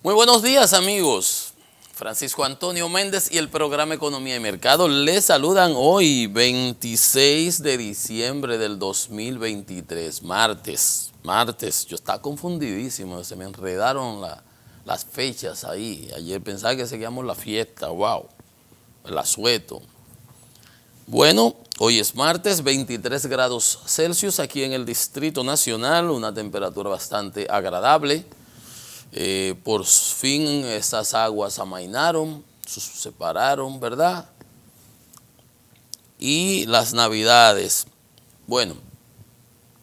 Muy buenos días, amigos. Francisco Antonio Méndez y el programa Economía y Mercado les saludan hoy, 26 de diciembre del 2023, martes. Yo estaba confundidísimo, se me enredaron las fechas ahí. Ayer pensaba que seguíamos la fiesta, wow, el asueto. Bueno, hoy es martes, 23 grados Celsius aquí en el Distrito Nacional, una temperatura bastante agradable. Por fin estas aguas amainaron, se separaron, ¿verdad? Y las navidades, bueno,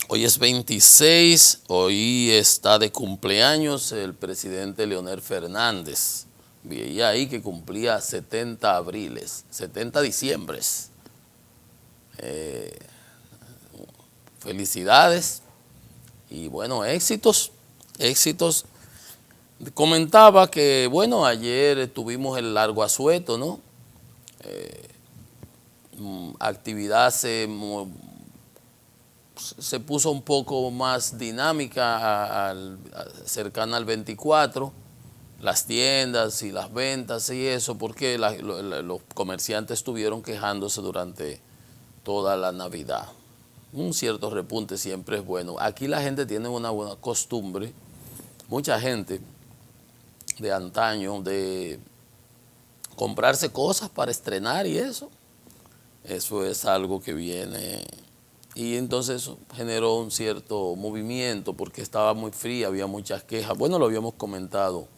hoy es 26, hoy está de cumpleaños el presidente Leonel Fernández. Veía ahí que cumplía 70 diciembres. Felicidades y bueno, éxitos. Comentaba que, bueno, ayer tuvimos el largo asueto, ¿no? Actividad se puso un poco más dinámica cercana al 24, las tiendas y las ventas y eso, porque los comerciantes estuvieron quejándose durante toda la Navidad. Un cierto repunte siempre es bueno. Aquí la gente tiene una buena costumbre, mucha gente de antaño, de comprarse cosas para estrenar y eso es algo que viene, y entonces eso generó un cierto movimiento porque estaba muy fría, había muchas quejas. Bueno, lo habíamos comentado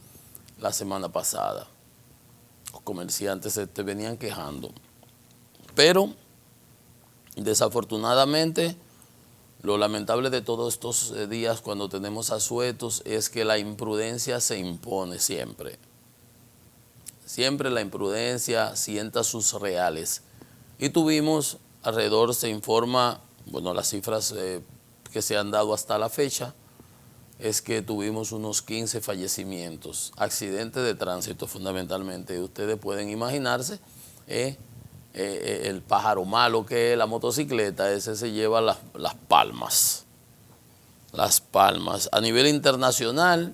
la semana pasada, los comerciantes se venían quejando, pero desafortunadamente lo lamentable de todos estos días cuando tenemos asuetos es que la imprudencia se impone siempre. Siempre la imprudencia sienta sus reales. Y tuvimos alrededor, se informa, bueno, las cifras que se han dado hasta la fecha, es que tuvimos unos 15 fallecimientos, accidentes de tránsito fundamentalmente. Ustedes pueden imaginarse el pájaro malo que es la motocicleta, ese se lleva las palmas. Las palmas. A nivel internacional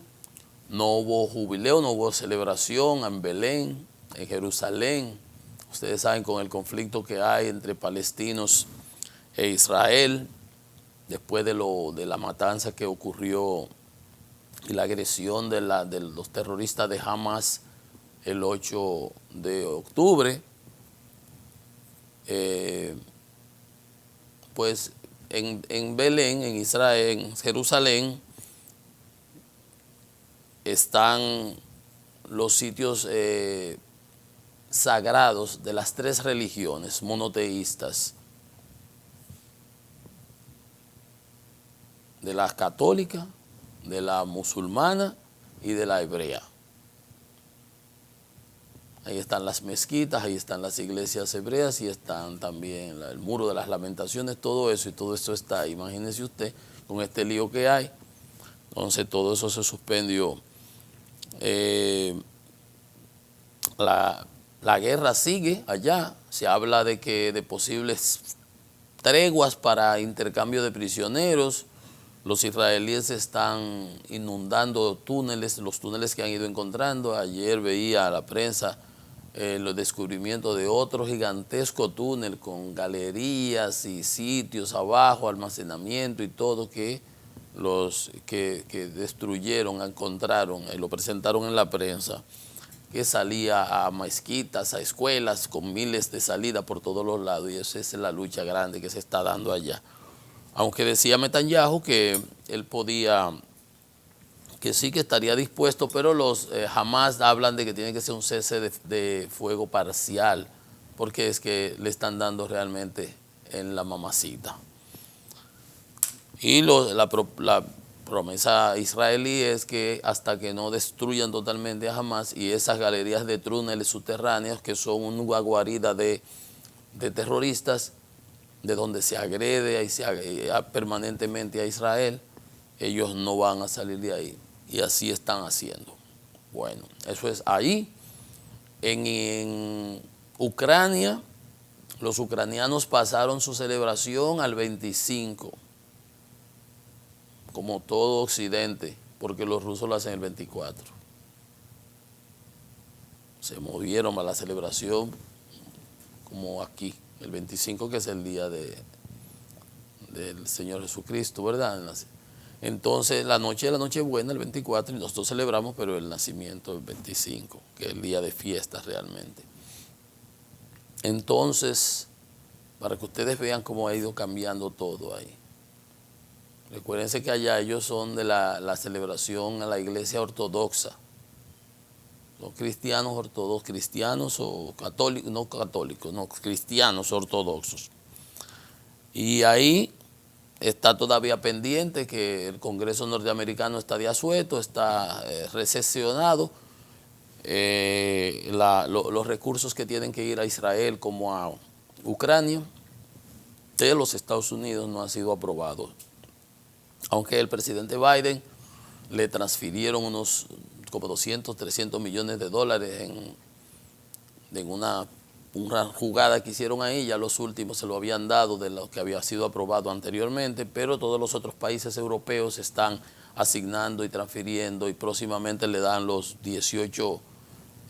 no hubo jubileo, no hubo celebración en Belén, en Jerusalén. Ustedes saben, con el conflicto que hay entre palestinos e Israel, después de la matanza que ocurrió y la agresión de los terroristas de Hamas el 8 de octubre, pues en Belén, en Israel, en Jerusalén, están los sitios sagrados de las tres religiones monoteístas, de la católica, de la musulmana y de la hebrea. Ahí están las mezquitas, ahí están las iglesias hebreas y están también el muro de las lamentaciones, todo eso, y todo eso está ahí. Imagínese usted con este lío que hay. Entonces todo eso se suspendió. La guerra sigue allá, se habla de posibles treguas para intercambio de prisioneros. Los israelíes están inundando túneles, los túneles que han ido encontrando. Ayer veía a la prensa los descubrimientos de otro gigantesco túnel con galerías y sitios abajo, almacenamiento y todo, que los que destruyeron, encontraron, lo presentaron en la prensa, que salía a mezquitas, a escuelas, con miles de salidas por todos los lados, y esa es la lucha grande que se está dando allá. Aunque decía Netanyahu que él podía, que sí que estaría dispuesto, pero los Hamas hablan de que tiene que ser un cese de fuego parcial, porque es que le están dando realmente en la mamacita. Y la promesa israelí es que hasta que no destruyan totalmente a Hamas y esas galerías de túneles subterráneos, que son una guarida de terroristas, de donde se agrede permanentemente a Israel, ellos no van a salir de ahí. Y así están haciendo. Bueno, eso es ahí. En Ucrania, los ucranianos pasaron su celebración al 25, como todo Occidente, porque los rusos lo hacen el 24. se movieron a la celebración como aquí, el 25, que es el día del Señor Jesucristo, ¿verdad? Entonces, la noche de la Nochebuena, el 24, y nosotros celebramos, pero el nacimiento el 25, que es el día de fiesta realmente. Entonces, para que ustedes vean cómo ha ido cambiando todo ahí. Recuérdense que allá ellos son de la celebración a la iglesia ortodoxa. Son cristianos ortodoxos, cristianos o católicos, no, cristianos ortodoxos. Y ahí está todavía pendiente que el Congreso norteamericano está de asueto, está recesionado. Los recursos que tienen que ir a Israel como a Ucrania de los Estados Unidos no han sido aprobados. Aunque el presidente Biden le transfirieron unos como 200, 300 millones de dólares en una jugada que hicieron ahí, ya los últimos se lo habían dado de lo que había sido aprobado anteriormente, pero todos los otros países europeos están asignando y transfiriendo y próximamente le dan los 18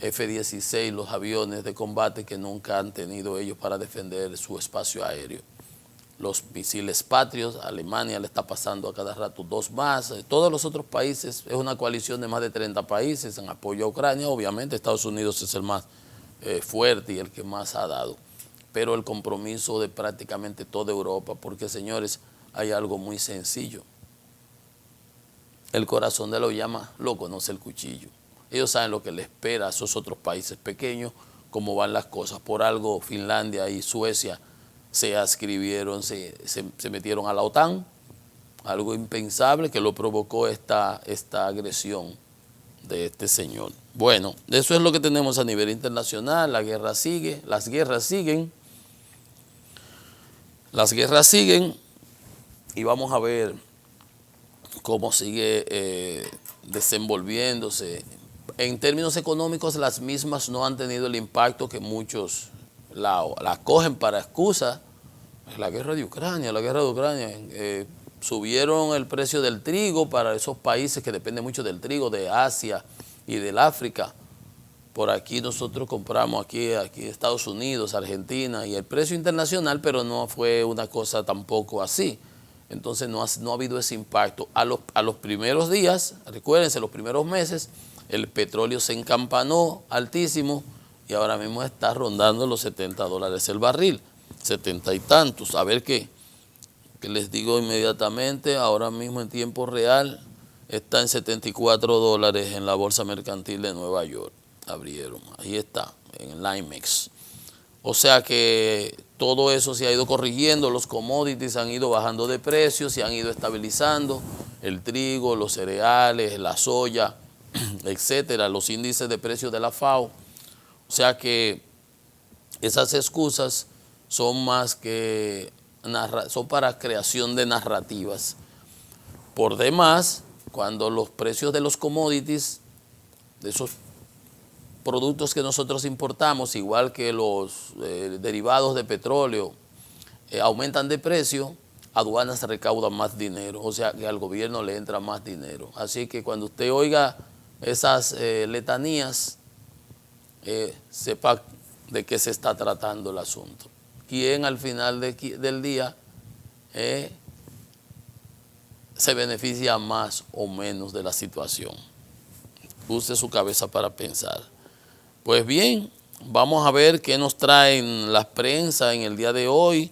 F-16, los aviones de combate que nunca han tenido ellos para defender su espacio aéreo. Los misiles Patriot, Alemania le está pasando a cada rato 2 más, todos los otros países, es una coalición de más de 30 países en apoyo a Ucrania, obviamente Estados Unidos es el más fuerte y el que más ha dado, pero el compromiso de prácticamente toda Europa, porque señores, hay algo muy sencillo, el corazón de la llama lo conoce el cuchillo, ellos saben lo que le espera a esos otros países pequeños, cómo van las cosas, por algo Finlandia y Suecia se adscribieron, se metieron a la OTAN, algo impensable que lo provocó esta agresión de este señor. Bueno, eso es lo que tenemos a nivel internacional, la guerra sigue, las guerras siguen y vamos a ver cómo sigue desenvolviéndose. En términos económicos, las mismas no han tenido el impacto que muchos la cogen para excusa. La guerra de Ucrania, subieron el precio del trigo para esos países que dependen mucho del trigo, de Asia y del África. Por aquí nosotros compramos, aquí Estados Unidos, Argentina, y el precio internacional, pero no fue una cosa tampoco así. Entonces no ha habido ese impacto. A los primeros días, recuérdense, los primeros meses, el petróleo se encampanó altísimo y ahora mismo está rondando los $70 el barril, 70 y tantos. A ver qué les digo inmediatamente, ahora mismo en tiempo real está en $74 en la bolsa mercantil de Nueva York. Abrieron, ahí está, en el NYMEX. O sea que todo eso se ha ido corrigiendo, los commodities han ido bajando de precios, se han ido estabilizando, el trigo, los cereales, la soya, etcétera, los índices de precios de la FAO. O sea que esas excusas son más que son para creación de narrativas. Por demás, cuando los precios de los commodities, de esos productos que nosotros importamos, igual que los derivados de petróleo, aumentan de precio, aduanas recaudan más dinero, o sea que al gobierno le entra más dinero. Así que cuando usted oiga esas letanías, sepa de qué se está tratando el asunto. ¿Quién al final del día se beneficia más o menos de la situación? Use su cabeza para pensar. Pues bien, vamos a ver qué nos traen las prensas en el día de hoy.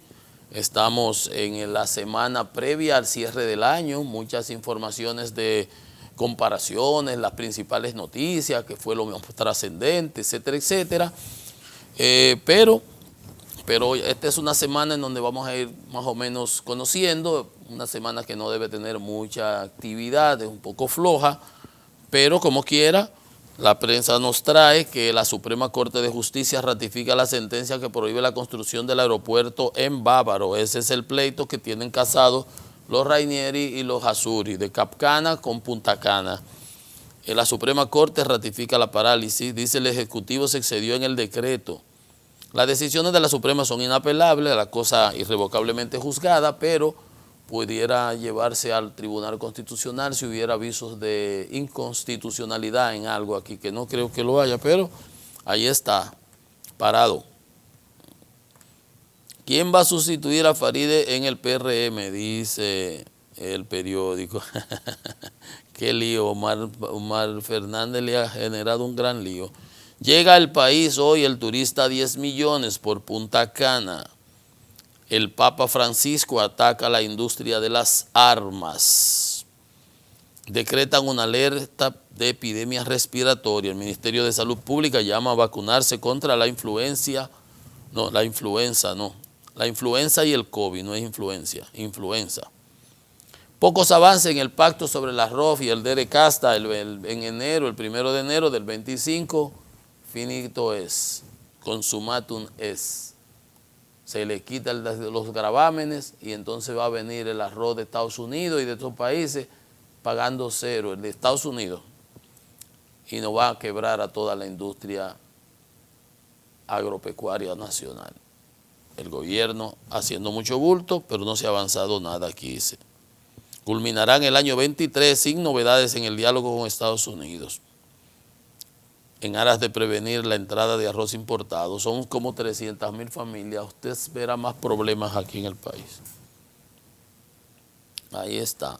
Estamos en la semana previa al cierre del año, muchas informaciones de comparaciones, las principales noticias, que fue lo más trascendente, etcétera, etcétera. Pero esta es una semana en donde vamos a ir más o menos conociendo, una semana que no debe tener mucha actividad, es un poco floja, pero como quiera, la prensa nos trae que la Suprema Corte de Justicia ratifica la sentencia que prohíbe la construcción del aeropuerto en Bávaro. Ese es el pleito que tienen casados los Rainieri y los Azzurri, de Cap Cana con Punta Cana. La Suprema Corte ratifica la parálisis, dice el Ejecutivo se excedió en el decreto. Las decisiones de la Suprema son inapelables, la cosa irrevocablemente juzgada, pero pudiera llevarse al Tribunal Constitucional si hubiera avisos de inconstitucionalidad en algo aquí, que no creo que lo haya, pero Ahí está, parado. ¿Quién va a sustituir a Faride en el PRM? Dice el periódico. Qué lío, Omar Fernández le ha generado un gran lío. Llega al país hoy el turista 10 millones por Punta Cana. El Papa Francisco ataca la industria de las armas. Decretan una alerta de epidemia respiratoria. El Ministerio de Salud Pública llama a vacunarse contra la influenza. No, la influenza no. La influenza y el COVID, no es influenza. Pocos avances en el pacto sobre la ROF y el DERECASTA en enero, el 1 de enero del 25, finito es, consumatum es. Se le quita los gravámenes y entonces va a venir el arroz de Estados Unidos y de otros países pagando cero, el de Estados Unidos, y nos va a quebrar a toda la industria agropecuaria nacional. El gobierno haciendo mucho bulto, pero no se ha avanzado nada aquí, dice. Culminarán el año 23 sin novedades en el diálogo con Estados Unidos, en aras de prevenir la entrada de arroz importado. Son como 300.000 familias. Usted verá más problemas aquí en el país. Ahí está.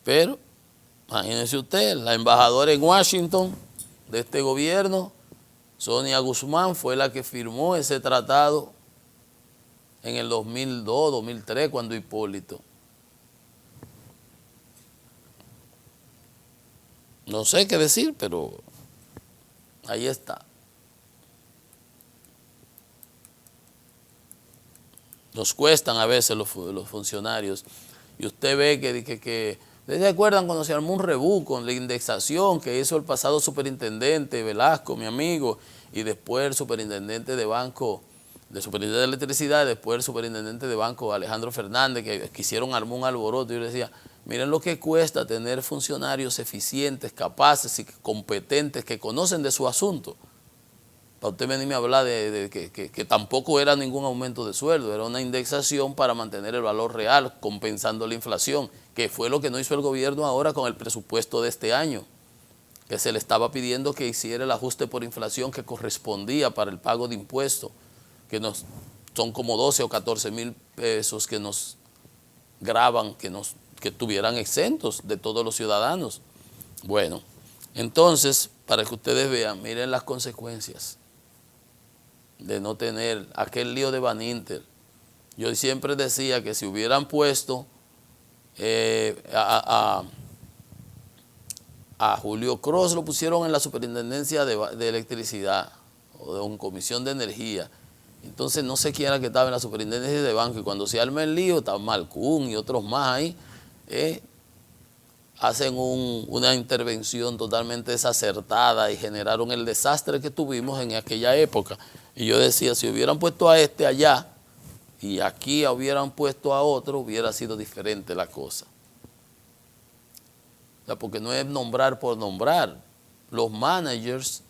Pero, imagínense usted, la embajadora en Washington de este gobierno, Sonia Guzmán, fue la que firmó ese tratado en el 2002, 2003, cuando Hipólito. No sé qué decir, pero ahí está. Nos cuestan a veces los funcionarios. Y usted ve que ¿ustedes se acuerdan cuando se armó un rebú con la indexación que hizo el pasado superintendente Velasco, mi amigo, y después el superintendente de banco, el superintendente de electricidad, y después el superintendente de banco Alejandro Fernández, que quisieron armar un alboroto? Y yo le decía, miren lo que cuesta tener funcionarios eficientes, capaces y competentes que conocen de su asunto. Para usted venirme a hablar de que tampoco era ningún aumento de sueldo, era una indexación para mantener el valor real, compensando la inflación, que fue lo que no hizo el gobierno ahora con el presupuesto de este año, que se le estaba pidiendo que hiciera el ajuste por inflación que correspondía para el pago de impuestos, que son como 12 o 14 mil pesos que nos graban, que tuvieran exentos de todos los ciudadanos. Bueno, entonces, para que ustedes vean, miren las consecuencias de no tener aquel lío de Baninter. Yo siempre decía que si hubieran puesto a Julio Cross, lo pusieron en la superintendencia de electricidad o de una comisión de energía, entonces no sé quién era que estaba en la superintendencia de banco, y cuando se arma el lío, estaba Malcún y otros más ahí, hacen una intervención totalmente desacertada y generaron el desastre que tuvimos en aquella época. Y yo decía, si hubieran puesto a este allá y aquí hubieran puesto a otro, hubiera sido diferente la cosa. O sea, porque no es nombrar por nombrar. Los managers,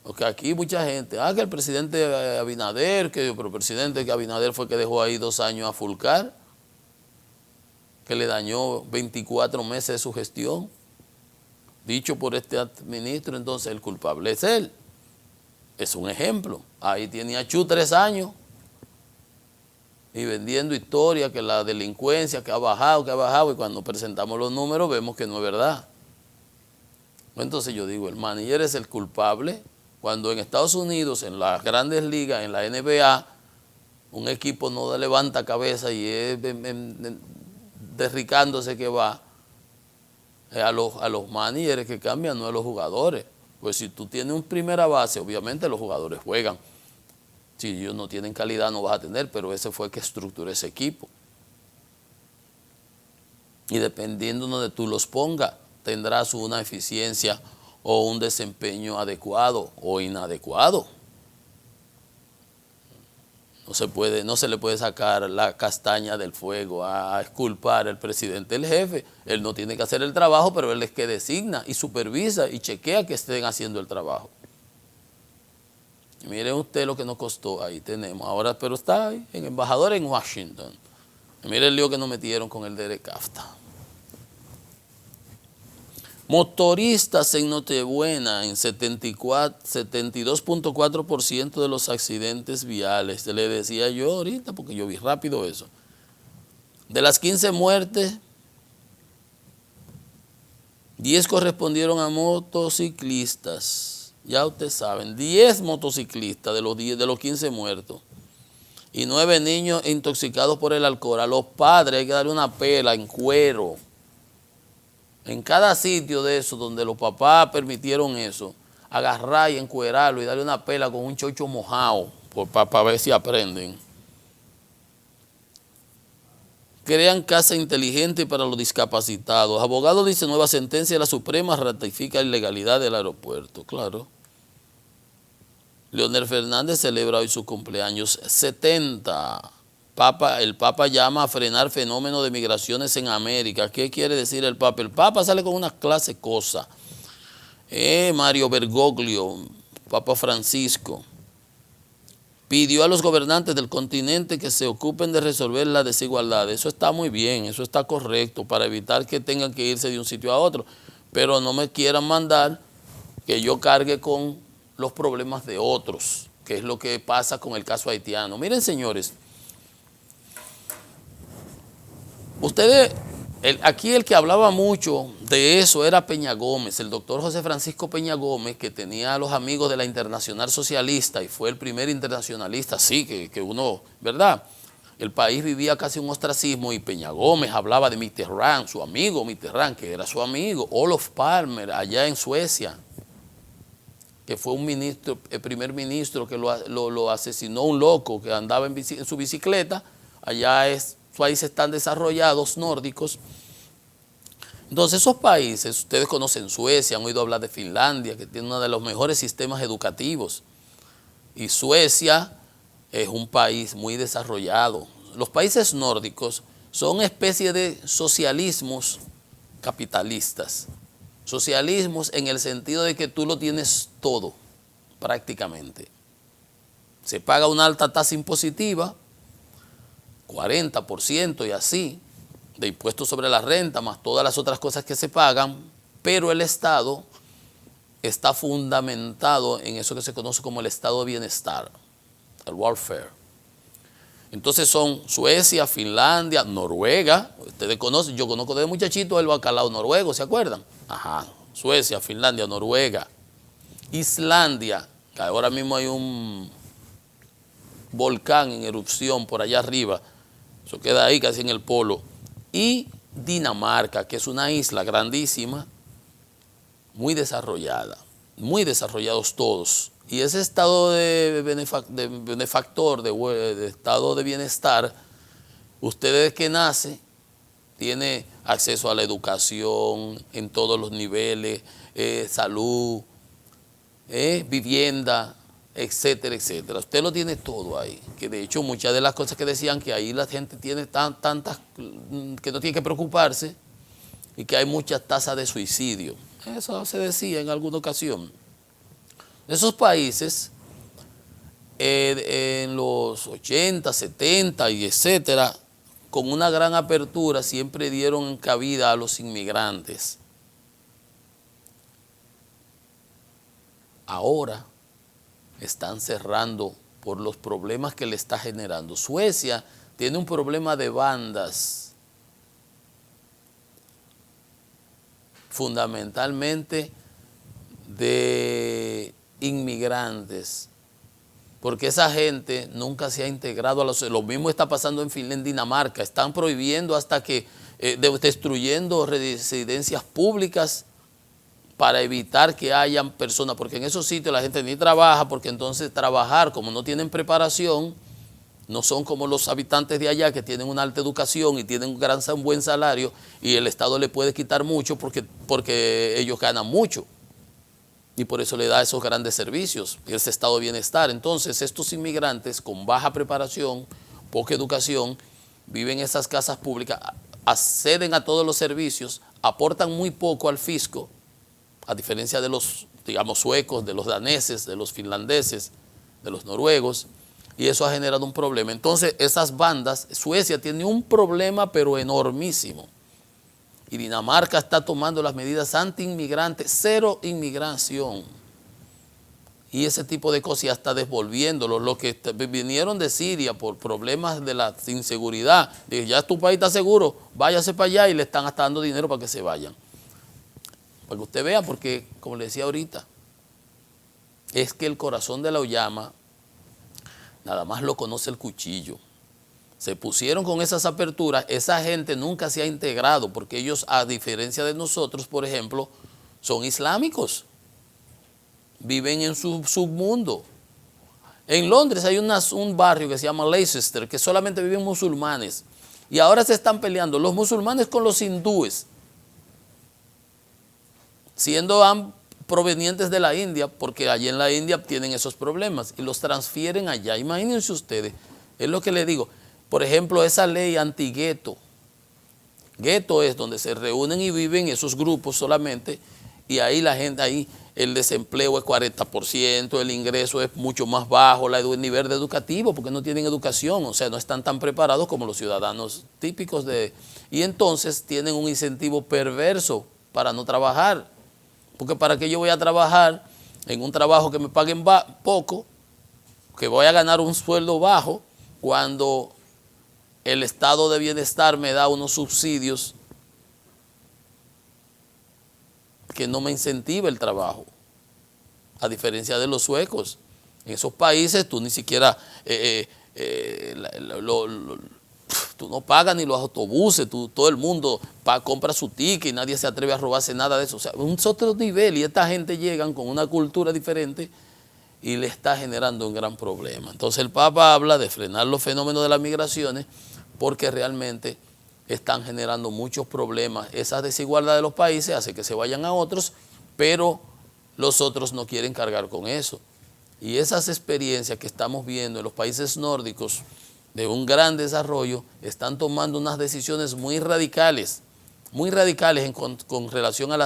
porque aquí mucha gente, que el presidente Abinader, pero el presidente Abinader fue que dejó ahí 2 años a Fulcar, que le dañó 24 meses de su gestión, dicho por este ministro. Entonces el culpable es él. Es un ejemplo. Ahí tiene a Chu 3 años y vendiendo historia que la delincuencia que ha bajado, y cuando presentamos los números vemos que no es verdad. Entonces yo digo, el manager es el culpable cuando en Estados Unidos, en las grandes ligas, en la NBA, un equipo no levanta cabeza y es derricándose que va. A los managers que cambian, no a los jugadores. Pues si tú tienes un primera base, obviamente los jugadores juegan. Si ellos no tienen calidad, no vas a tener, pero ese fue el que estructuró ese equipo. Y dependiendo de donde tú los pongas, tendrás una eficiencia o un desempeño adecuado o inadecuado. No se le puede sacar la castaña del fuego a exculpar al presidente, el jefe. Él no tiene que hacer el trabajo, pero él es que designa y supervisa y chequea que estén haciendo el trabajo. Y miren usted lo que nos costó, ahí tenemos. Ahora, pero está ahí, en embajador en Washington. Y miren el lío que nos metieron con el DERECASTA. Motoristas en Nochebuena en 72.4% de los accidentes viales. Le decía yo ahorita, porque yo vi rápido eso. De las 15 muertes, 10 correspondieron a motociclistas. Ya ustedes saben, 10 motociclistas de los 15 muertos. Y 9 niños intoxicados por el alcohol. A los padres hay que darle una pela en cuero. En cada sitio de eso donde los papás permitieron eso, agarrar y encuerarlo y darle una pela con un chocho mojado para ver si aprenden. Crean casa inteligente para los discapacitados. Abogado dice nueva sentencia de la Suprema ratifica la ilegalidad del aeropuerto. Claro. Leonel Fernández celebra hoy su cumpleaños 70. El Papa llama a frenar fenómeno de migraciones en América. ¿Qué quiere decir el Papa? El Papa sale con una clase cosa. Mario Bergoglio, Papa Francisco, pidió a los gobernantes del continente que se ocupen de resolver la desigualdad. Eso está muy bien, eso está correcto para evitar que tengan que irse de un sitio a otro. Pero no me quieran mandar que yo cargue con los problemas de otros, que es lo que pasa con el caso haitiano. Miren, señores, ustedes, aquí el que hablaba mucho de eso era Peña Gómez, el doctor José Francisco Peña Gómez, que tenía a los amigos de la Internacional Socialista y fue el primer internacionalista, sí, que uno, ¿verdad? El país vivía casi un ostracismo y Peña Gómez hablaba de Mitterrand, su amigo Mitterrand, que era su amigo, Olof Palme, allá en Suecia, que fue un ministro, el primer ministro que lo asesinó un loco que andaba en su bicicleta, allá países están desarrollados, nórdicos. Entonces esos países, ustedes conocen Suecia, han oído hablar de Finlandia, que tiene uno de los mejores sistemas educativos. Y Suecia es un país muy desarrollado. Los países nórdicos son una especie de socialismos capitalistas. Socialismos en el sentido de que tú lo tienes todo, prácticamente. Se paga una alta tasa impositiva, 40% y así, de impuestos sobre la renta, más todas las otras cosas que se pagan, pero el Estado está fundamentado en eso que se conoce como el estado de bienestar, el welfare. Entonces son Suecia, Finlandia, Noruega, ustedes conocen, yo conozco de muchachito el bacalao noruego, ¿se acuerdan? Ajá, Suecia, Finlandia, Noruega, Islandia, que ahora mismo hay un volcán en erupción por allá arriba, eso queda ahí casi en el polo, y Dinamarca, que es una isla grandísima, muy desarrollada, muy desarrollados todos. Y ese estado de benefactor, de estado de bienestar, usted desde que nace tiene acceso a la educación en todos los niveles, salud, vivienda, etcétera, etcétera. Usted lo tiene todo ahí, que de hecho muchas de las cosas que decían que ahí la gente tiene tantas que no tiene que preocuparse y que hay muchas tasas de suicidio. Eso se decía en alguna ocasión. Esos países en los 80, 70 y etcétera, con una gran apertura siempre dieron cabida a los inmigrantes. Ahora están cerrando por los problemas que le está generando. Suecia tiene un problema de bandas, fundamentalmente de inmigrantes, porque esa gente nunca se ha integrado a lo mismo está pasando en Dinamarca, están prohibiendo hasta que, destruyendo residencias públicas para evitar que hayan personas, porque en esos sitios la gente ni trabaja, porque entonces trabajar, como no tienen preparación, no son como los habitantes de allá que tienen una alta educación y tienen un buen salario y el Estado le puede quitar mucho porque ellos ganan mucho y por eso le da esos grandes servicios y ese estado de bienestar. Entonces estos inmigrantes con baja preparación, poca educación, viven en esas casas públicas, acceden a todos los servicios, aportan muy poco al fisco, a diferencia de los, digamos, suecos, de los daneses, de los finlandeses, de los noruegos, y eso ha generado un problema. Entonces, esas bandas, Suecia tiene un problema, pero enormísimo. y Dinamarca está tomando las medidas anti-inmigrantes, cero inmigración. Y ese tipo de cosas ya está desvolviéndolo. Los que vinieron de Siria por problemas de la inseguridad, dije, ya tu país está seguro, váyase para allá, y le están hasta dando dinero para que se vayan. Para que usted vea, porque como le decía ahorita, es que el corazón de la Uyama nada más lo conoce el cuchillo. Se pusieron con esas aperturas, esa gente nunca se ha integrado, porque ellos, a diferencia de nosotros, por ejemplo, son islámicos. Viven en su submundo. En Londres hay un barrio que se llama Leicester, que solamente viven musulmanes. Y ahora se están peleando los musulmanes con los hindúes, siendo provenientes de la India, porque allí en la India tienen esos problemas y los transfieren allá. Imagínense ustedes, es lo que les digo. Por ejemplo, esa ley anti-gueto. Gueto es donde se reúnen y viven esos grupos solamente, y ahí la gente, ahí el desempleo es 40%, el ingreso es mucho más bajo, el nivel educativo, porque no tienen educación, o sea, no están tan preparados como los ciudadanos típicos y entonces tienen un incentivo perverso para no trabajar, porque para qué yo voy a trabajar en un trabajo que me paguen poco, que voy a ganar un sueldo bajo, cuando el estado de bienestar me da unos subsidios que no me incentiva el trabajo, a diferencia de los suecos. En esos países tú ni siquiera, tú no pagas ni los autobuses, todo el mundo compra su ticket y nadie se atreve a robarse nada de eso. O sea, un otro nivel, y esta gente llegan con una cultura diferente y le está generando un gran problema. Entonces el Papa habla de frenar los fenómenos de las migraciones, porque realmente están generando muchos problemas. Esa desigualdad de los países hace que se vayan a otros, pero los otros no quieren cargar con eso. Y esas experiencias que estamos viendo en los países nórdicos de un gran desarrollo están tomando unas decisiones muy radicales con relación a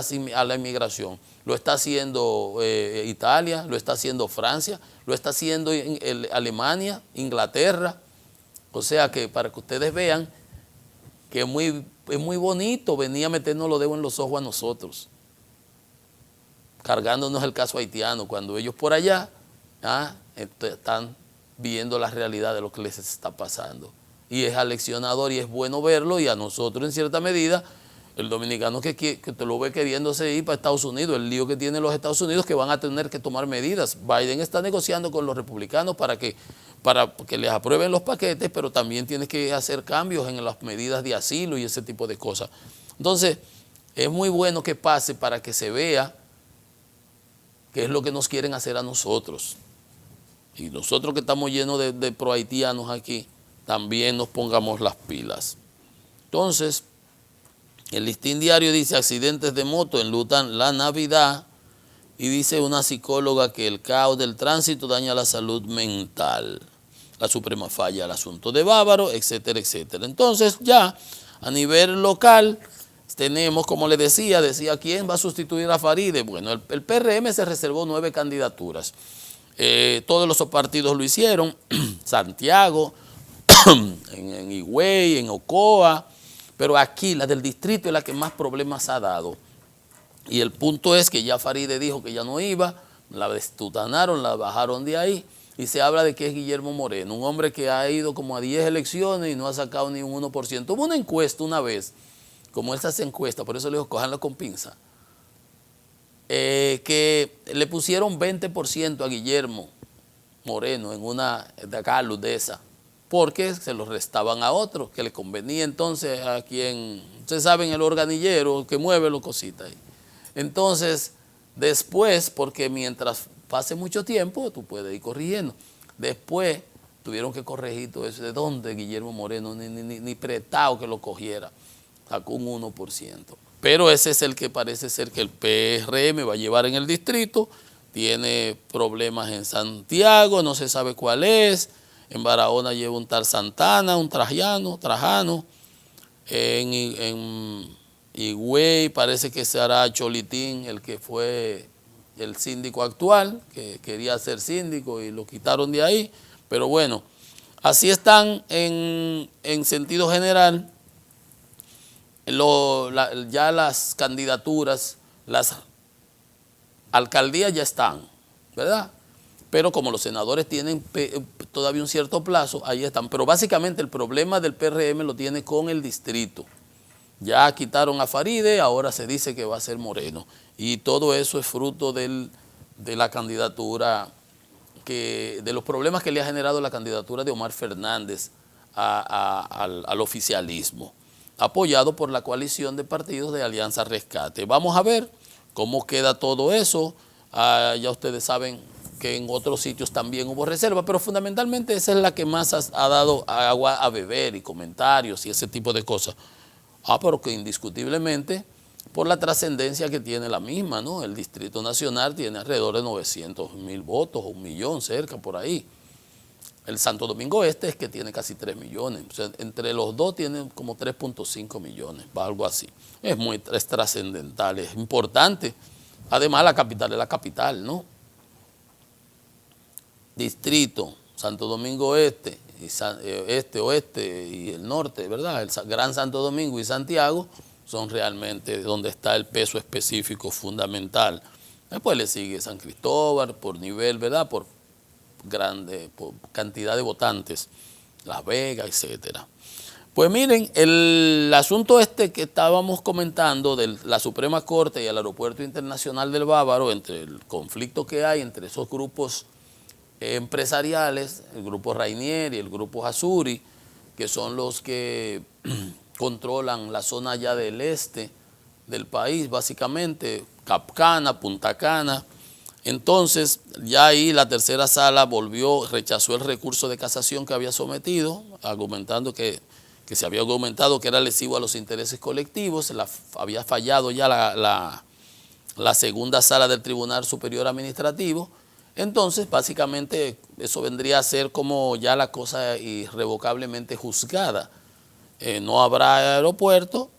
la inmigración. Lo está haciendo Italia, lo está haciendo Francia, lo está haciendo Alemania, Inglaterra. O sea que para que ustedes vean que es muy bonito venir a meternos los dedos en los ojos a nosotros, cargándonos el caso haitiano, cuando ellos por allá están viendo la realidad de lo que les está pasando. Y es aleccionador y es bueno verlo, y a nosotros en cierta medida, el dominicano que te lo ve queriéndose ir para Estados Unidos, el lío que tienen los Estados Unidos, que van a tener que tomar medidas. Biden está negociando con los republicanos para que les aprueben los paquetes, pero también tiene que hacer cambios en las medidas de asilo y ese tipo de cosas. Entonces, es muy bueno que pase para que se vea qué es lo que nos quieren hacer a nosotros. Y nosotros que estamos llenos de pro-haitianos aquí, también nos pongamos las pilas. Entonces, el Listín Diario dice: accidentes de moto enlutan la Navidad, y dice una psicóloga que el caos del tránsito daña la salud mental. La Suprema falla el asunto de Bávaro, etcétera, etcétera. Entonces ya a nivel local tenemos, como le decía, ¿quién va a sustituir a Faride? Bueno, el PRM se reservó 9 candidaturas. Todos los partidos lo hicieron, Santiago, en Higüey, en Ocoa, pero aquí la del distrito es la que más problemas ha dado. Y el punto es que ya Faride dijo que ya no iba, la destutanaron, la bajaron de ahí, y se habla de que es Guillermo Moreno, un hombre que ha ido como a 10 elecciones y no ha sacado ni un 1%. Hubo una encuesta una vez, como esas encuestas, por eso le digo, cójanlo con pinza, que le pusieron 20% a Guillermo Moreno en una de acá, Ludesa, porque se lo restaban a otros, que le convenía entonces a quien, ustedes saben, el organillero que mueve las cositas ahí. Entonces, después, porque mientras pase mucho tiempo, tú puedes ir corrigiendo. Después tuvieron que corregir todo eso. ¿De dónde Guillermo Moreno? Ni prestado que lo cogiera. Sacó un 1%. Pero ese es el que parece ser que el PRM va a llevar en el distrito. Tiene problemas en Santiago, no se sabe cuál es. En Barahona lleva un tal Santana, un Trajano. En Higüey parece que será Cholitín, el que fue el síndico actual, que quería ser síndico y lo quitaron de ahí. Pero bueno, así están en sentido general ya las candidaturas, las alcaldías ya están, ¿verdad? Pero como los senadores tienen todavía un cierto plazo, ahí están. Pero básicamente el problema del PRM lo tiene con el distrito. Ya quitaron a Faride, ahora se dice que va a ser Moreno. Y todo eso es fruto de la candidatura, de los problemas que le ha generado la candidatura de Omar Fernández al oficialismo, apoyado por la coalición de partidos de Alianza Rescate. Vamos a ver cómo queda todo eso. Ya ustedes saben que en otros sitios también hubo reserva, pero fundamentalmente esa es la que más ha dado agua a beber y comentarios y ese tipo de cosas. Pero que indiscutiblemente por la trascendencia que tiene la misma, ¿no? El Distrito Nacional tiene alrededor de 900,000 votos, 1,000,000 cerca por ahí. El Santo Domingo Este es que tiene casi 3 millones. O sea, entre los dos tienen como 3.5 millones, algo así. Es trascendental, es importante. Además, la capital es la capital, ¿no? Distrito, Santo Domingo Este, Oeste y el Norte, ¿verdad? El Gran Santo Domingo y Santiago son realmente donde está el peso específico fundamental. Después le sigue San Cristóbal por nivel, ¿verdad? Por cantidad de votantes, Las Vegas, etcétera. Pues miren, el asunto que estábamos comentando de la Suprema Corte y el Aeropuerto Internacional del Bávaro, entre el conflicto que hay entre esos grupos empresariales, el grupo Rainier y el grupo Azuri, que son los que controlan la zona allá del este del país, básicamente, Capcana, Punta Cana. Entonces, ya ahí la tercera sala rechazó el recurso de casación que había sometido, argumentando que se había argumentado que era lesivo a los intereses colectivos. Había fallado ya la segunda sala del Tribunal Superior Administrativo. Entonces, básicamente, eso vendría a ser como ya la cosa irrevocablemente juzgada. No habrá aeropuerto.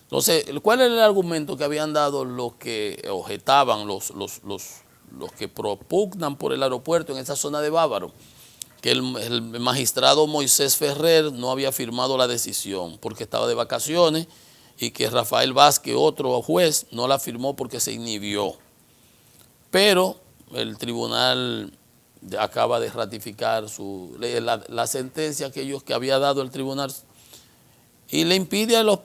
Entonces, ¿cuál era el argumento que habían dado los que objetaban, los que propugnan por el aeropuerto en esa zona de Bávaro? Que el magistrado Moisés Ferrer no había firmado la decisión porque estaba de vacaciones y que Rafael Vázquez, otro juez, no la firmó porque se inhibió. Pero el tribunal acaba de ratificar la sentencia que había dado el tribunal y le impide a los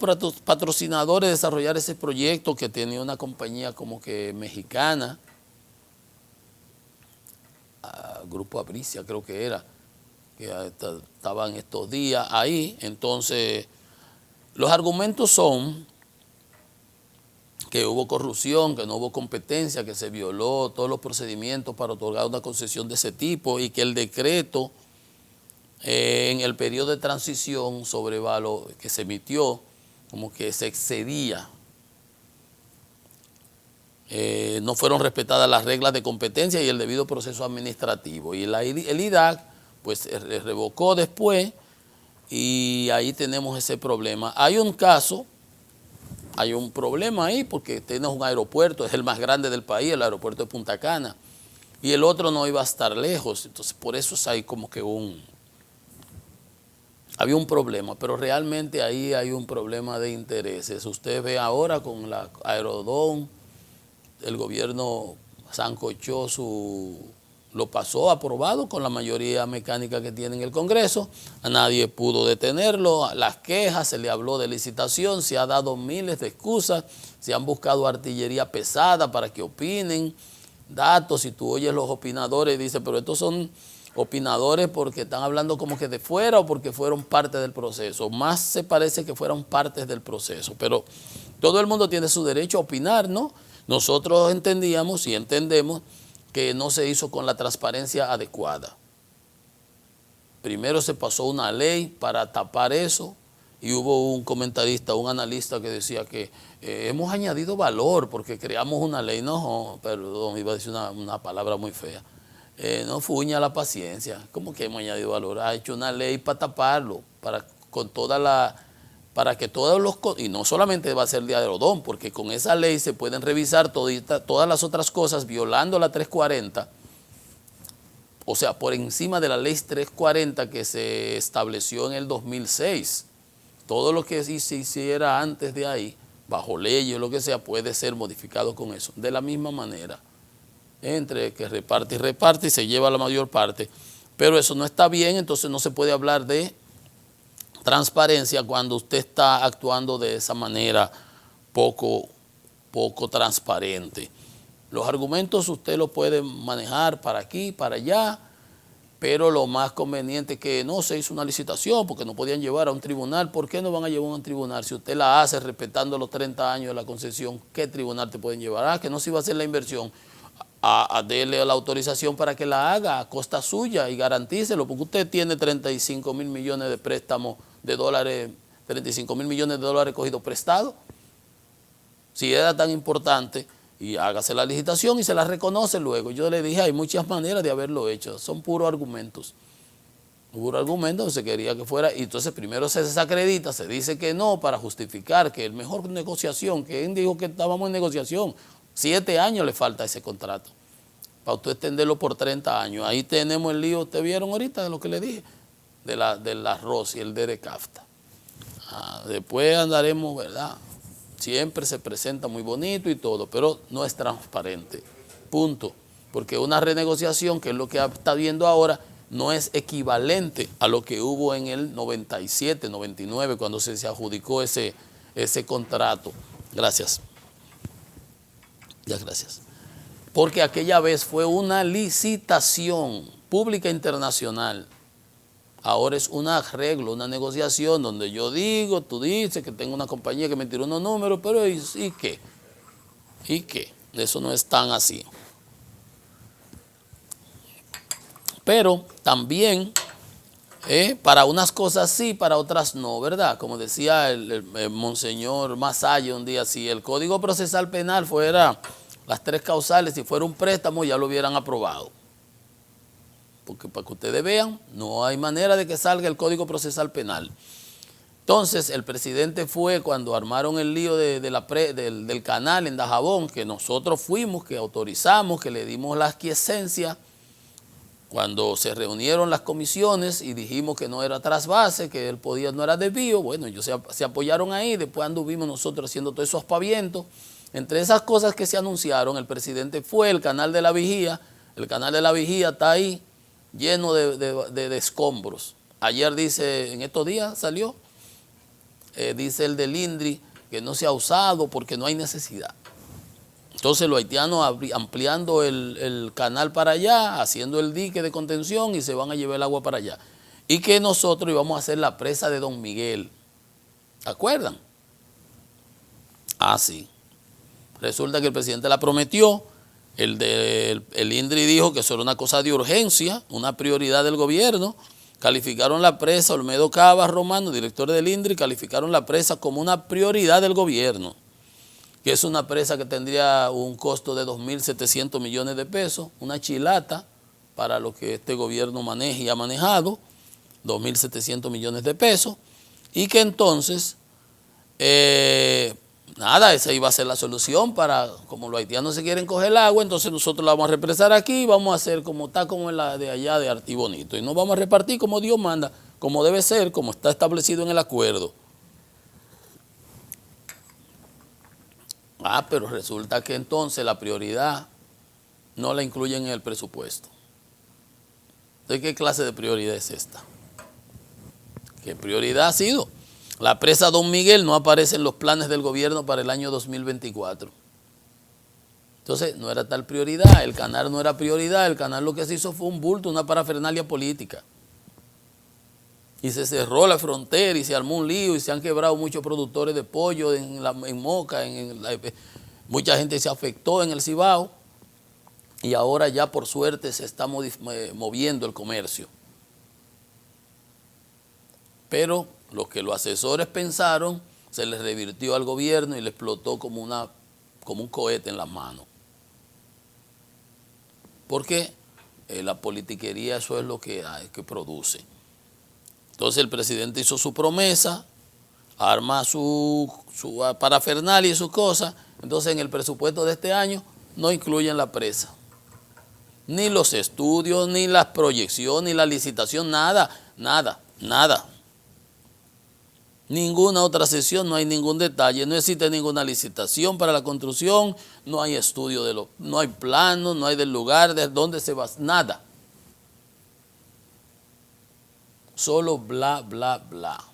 patrocinadores desarrollar ese proyecto que tenía una compañía como que mexicana, Grupo Abricia creo que era, que estaban estos días ahí. Entonces, los argumentos son que hubo corrupción, que no hubo competencia, que se violó todos los procedimientos para otorgar una concesión de ese tipo y que el decreto en el periodo de transición sobre valor que se emitió como que se excedía. No fueron respetadas las reglas de competencia y el debido proceso administrativo. Y el IDAC pues revocó después y ahí tenemos ese problema. Hay un caso, hay un problema ahí porque tienes un aeropuerto, es el más grande del país, el aeropuerto de Punta Cana, y el otro no iba a estar lejos. Entonces por eso hay como que había un problema, pero realmente ahí hay un problema de intereses. Usted ve ahora con la Aerodón, el gobierno sancochó lo pasó aprobado con la mayoría mecánica que tiene en el Congreso. A nadie pudo detenerlo. Las quejas, se le habló de licitación, se ha dado miles de excusas, se han buscado artillería pesada para que opinen, datos. Si tú oyes los opinadores, dice, pero estos son opinadores porque están hablando como que de fuera o porque fueron parte del proceso. Más se parece que fueron partes del proceso, pero todo el mundo tiene su derecho a opinar, ¿no? Nosotros entendíamos y entendemos que no se hizo con la transparencia adecuada. Primero se pasó una ley para tapar eso y hubo un comentarista, un analista que decía que hemos añadido valor porque creamos una ley. No, perdón, iba a decir una palabra muy fea. No fuña la paciencia. ¿Cómo que hemos añadido valor? Ha hecho una ley para taparlo, para que todos los, y no solamente va a ser de Aerodón, porque con esa ley se pueden revisar todas las otras cosas violando la 340, o sea, por encima de la ley 340 que se estableció en el 2006. todo lo que se hiciera antes de ahí, bajo ley o lo que sea, puede ser modificado con eso. De la misma manera, entre que reparte y se lleva la mayor parte. Pero eso no está bien, entonces no se puede hablar de transparencia cuando usted está actuando de esa manera poco transparente. Los argumentos usted los puede manejar para aquí, para allá, pero lo más conveniente es que no se hizo una licitación porque no podían llevar a un tribunal. ¿Por qué no van a llevar a un tribunal? Si usted la hace respetando los 30 años de la concesión, ¿qué tribunal te pueden llevar? Ah, que no se iba a hacer la inversión. A darle la autorización para que la haga a costa suya y garantícelo, porque usted tiene 35 mil millones de préstamos de dólares, 35 mil millones de dólares cogidos prestados. Si era tan importante, y hágase la licitación y se la reconoce luego. Yo le dije, hay muchas maneras de haberlo hecho, son puros argumentos. Puro argumento, se quería que fuera, y entonces primero se desacredita, se dice que no para justificar que el mejor negociación, que él dijo que estábamos en negociación, 7 años le falta ese contrato, para usted extenderlo por 30 años. Ahí tenemos el lío, ustedes vieron ahorita de lo que le dije, del arroz y el de CAFTA. Después andaremos, ¿verdad? Siempre se presenta muy bonito y todo, pero no es transparente, punto. Porque una renegociación, que es lo que está viendo ahora, no es equivalente a lo que hubo en el 97, 99, cuando se adjudicó ese contrato. Gracias. Ya, gracias. Porque aquella vez fue una licitación pública internacional. Ahora es un arreglo, una negociación donde yo digo, tú dices que tengo una compañía que me tiró unos números, pero ¿y qué? ¿Y qué? Eso no es tan así. Pero también, para unas cosas sí, para otras no, ¿verdad? Como decía el monseñor Masaya un día, si el Código Procesal Penal fuera las 3 causales, si fuera un préstamo ya lo hubieran aprobado. Porque para que ustedes vean, no hay manera de que salga el Código Procesal Penal. Entonces, el presidente fue cuando armaron el lío del canal en Dajabón, que nosotros fuimos, que autorizamos, que le dimos la aquiescencia, cuando se reunieron las comisiones y dijimos que no era trasvase, que él podía, no era desvío, bueno, ellos se apoyaron ahí, después anduvimos nosotros haciendo todos esos aspavientos. Entre esas cosas que se anunciaron, el presidente fue el canal de la Vigía. El canal de la Vigía está ahí, lleno de escombros. Ayer dice, en estos días salió, dice el del INDRI que no se ha usado porque no hay necesidad. Entonces los haitianos ampliando el canal para allá, haciendo el dique de contención y se van a llevar el agua para allá. Y que nosotros íbamos a hacer la presa de Don Miguel. ¿Se acuerdan? Ah, sí. Resulta que el presidente la prometió. El INDRI dijo que eso era una cosa de urgencia, una prioridad del gobierno. Calificaron la presa, Olmedo Cava Romano, director del INDRI, calificaron la presa como una prioridad del gobierno, que es una presa que tendría un costo de 2.700 millones de pesos, una chilata para lo que este gobierno maneja y ha manejado, 2.700 millones de pesos, y que entonces nada, esa iba a ser la solución para, como los haitianos se quieren coger el agua, entonces nosotros la vamos a represar aquí y vamos a hacer como está, como en la de allá de Artibonito. Y nos vamos a repartir como Dios manda, como debe ser, como está establecido en el acuerdo. Ah, pero resulta que entonces la prioridad no la incluyen en el presupuesto. Entonces, ¿qué clase de prioridad es esta? ¿Qué prioridad ha sido? La presa Don Miguel no aparece en los planes del gobierno para el año 2024. Entonces, no era tal prioridad, el canal no era prioridad, el canal lo que se hizo fue un bulto, una parafernalia política. Y se cerró la frontera y se armó un lío y se han quebrado muchos productores de pollo en Moca, mucha gente se afectó en el Cibao y ahora ya por suerte se está moviendo el comercio. Pero lo que los asesores pensaron se les revirtió al gobierno y le explotó como un cohete en las manos. Porque la politiquería, eso es lo que produce. Entonces el presidente hizo su promesa, arma su parafernalia y sus cosas, entonces en el presupuesto de este año no incluyen la presa. Ni los estudios, ni las proyecciones, ni la licitación, nada, nada, nada. Ninguna otra sesión, no hay ningún detalle, no existe ninguna licitación para la construcción, no hay estudio no hay plano, no hay del lugar, de dónde se va, nada. Solo bla, bla, bla.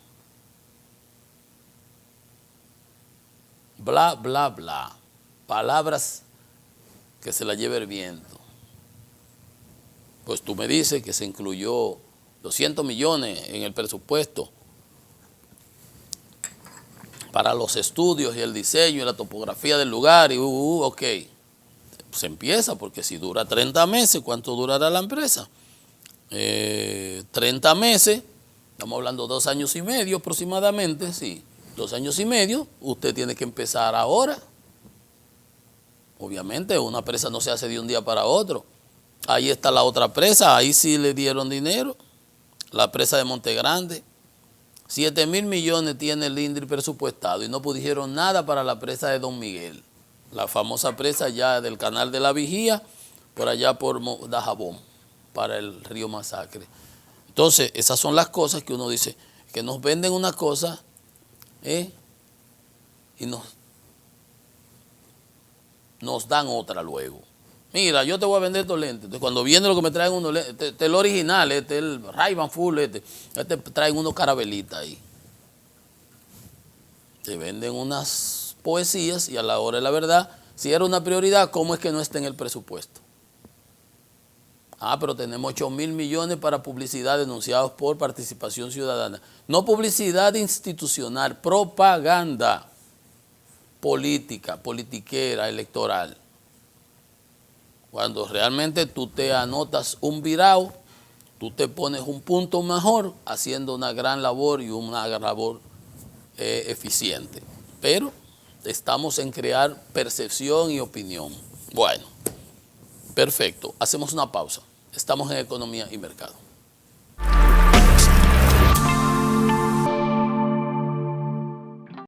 Bla, bla, bla. Palabras que se la lleve el viento. Pues tú me dices que se incluyó 200 millones en el presupuesto para los estudios y el diseño y la topografía del lugar y ok, se empieza porque si dura 30 meses, ¿cuánto durará la empresa? 30 meses, estamos hablando 2 años y medio aproximadamente, sí, 2 años y medio, usted tiene que empezar ahora. Obviamente una presa no se hace de un día para otro. Ahí está la otra presa, ahí sí le dieron dinero, la presa de Monte Grande. 7.000 millones tiene el INDRI presupuestado y no pudieron nada para la presa de Don Miguel, la famosa presa ya del Canal de la Vigía, por allá por Dajabón, para el río Masacre. Entonces, esas son las cosas que uno dice, que nos venden una cosa y nos dan otra luego. Mira, yo te voy a vender estos lentes. Entonces, cuando viene lo que me traen unos lentes, este es el original, este es el Ray-Ban Full, este traen unos carabelitas ahí. Te venden unas poesías y a la hora de la verdad, si era una prioridad, ¿cómo es que no está en el presupuesto? Ah, pero tenemos 8.000 millones para publicidad denunciados por Participación Ciudadana. No publicidad institucional, propaganda política, politiquera, electoral. Cuando realmente tú te anotas un virao, tú te pones un punto mejor haciendo una gran labor y una gran labor eficiente. Pero estamos en crear percepción y opinión. Bueno, perfecto. Hacemos una pausa. Estamos en Economía y Mercado.